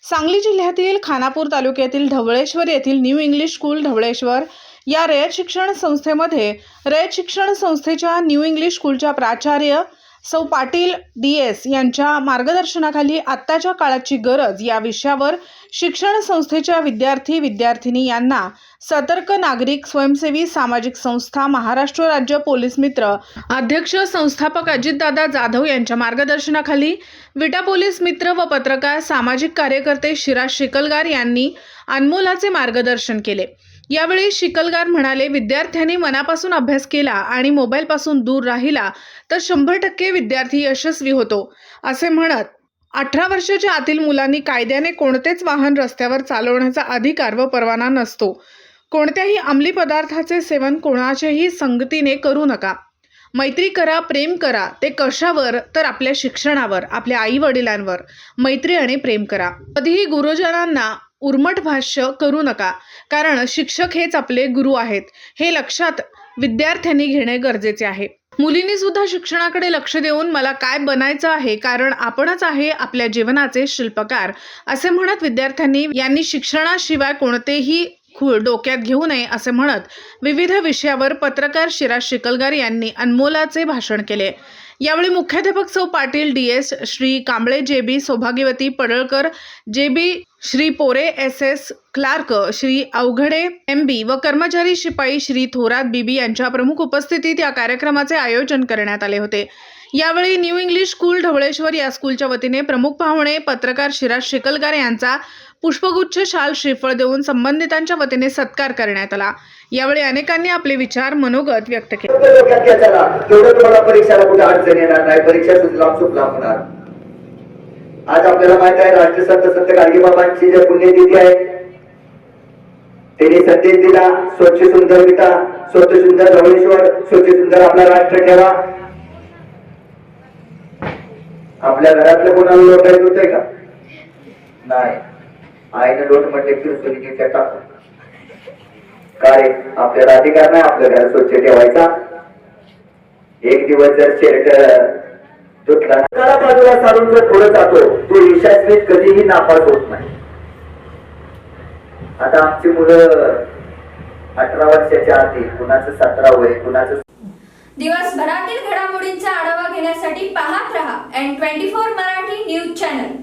सांगली जिल्ह्यातील खानापूर तालुक्यातील ढवळेश्वर येथील न्यू इंग्लिश स्कूल ढवळेश्वर या रयत शिक्षण संस्थेमध्ये रयत शिक्षण संस्थेच्या न्यू इंग्लिश स्कूलच्या प्राचार्य सौ पाटील DS यांच्या मार्गदर्शनाखाली आत्ताच्या काळाची गरज या विषयावर शिक्षण संस्थेच्या विद्यार्थी-विद्यार्थिनी यांना सतर्क नागरिक स्वयंसेवी सामाजिक संस्था महाराष्ट्र राज्य पोलीस मित्र अध्यक्ष संस्थापक अजितदादा जाधव यांच्या मार्गदर्शनाखाली विटा पोलीस मित्र व पत्रकार सामाजिक कार्यकर्ते शिराज शिकलगार यांनी अनमोलाचे मार्गदर्शन केले। यावेळी शिकलगार म्हणाले, विद्यार्थ्यांनी मनापासून अभ्यास केला आणि मोबाईलपासून दूर राहिला तर 100% विद्यार्थी यशस्वी होतो असे म्हणत 18 वर्षाच्या आतील मुलांनी कायद्याने कोणतेच वाहन रस्त्यावर चालवण्याचा अधिकार व परवाना नसतो। कोणत्याही अंमली पदार्थाचे सेवन कोणाच्याही संगतीने करू नका। मैत्री करा, प्रेम करा, ते कशावर तर आपल्या शिक्षणावर, आपल्या आई वडिलांवर मैत्री आणि प्रेम करा। कधीही गुरुजनांना उर्मट भाष्य करू नका, कारण शिक्षक हेच आपले गुरु आहेत हे लक्षात विद्यार्थ्यांनी घेणे गरजेचे आहे। मुलींनी सुद्धा शिक्षणाकडे लक्ष देऊन मला काय बनायचं आहे, कारण आपणच आहे आपल्या जीवनाचे शिल्पकार असे म्हणत विद्यार्थ्यांनी यांनी शिक्षणाशिवाय कोणतेही खूळ डोक्यात घेऊ नये असे म्हणत विविध विषयावर पत्रकार शिराज शिकलगार यांनी अनमोलाचे भाषण केले। यावेळी मुख्याध्यापक सौ पाटील DS, श्री कांबळे JB, सौभाग्यवती पडळकर JB, श्री पोरे SS clerk, Shri Avaghade MB व कर्मचारी शिपाई श्री थोरात BB यांच्या प्रमुख उपस्थितीत या कार्यक्रमाचे आयोजन करण्यात आले होते। यावेळी न्यू इंग्लिश स्कूल ढवळेश्वर या स्कूलच्या वतीने प्रमुख पाहुणे पत्रकार शिराज शिकलगार यांचा पुष्पगुच्छ, शाल, श्रीफळ देऊन संबंधितांच्या वतीने सत्कार करण्यात आला। यावेळी अनेकांनी आपले विचार, मनोगत व्यक्त केले। तुम्हाला परीक्षेला कुठे अडचण येणार नाही, परीक्षा सुलाभ होणार। आज आपल्याला माहित आहे राष्ट्रसंत संत गाडगेबाबांची जे पुण्यतिथी आहे, त्यांनी संदेश दिला, स्वच्छ सुंदर विटा, स्वच्छ सुंदर ढवळेश्वर, स्वच्छ सुंदर आपला राष्ट्र ठेवा। आपल्या घरातलं कोणाला लोटायचं होतंय का? नाही, आईने लोट म्हटले की टाकू काय, आपल्याला अधिकार नाही आपलं घर स्वच्छ ठेवायचा। एक दिवस जर शेरट तुटला बाजूला सारून जर पुढे जातो तो यशस्वीत कधीही नापास होत नाही। आता आमची मुलं 18 वर्षाच्या आधी, कुणाचं 17 वय, कुणाचं। दिवसभरातील घडामोडींचा आढावा घेण्यासाठी पाहत रहा N24 मराठी न्यूज चॅनल।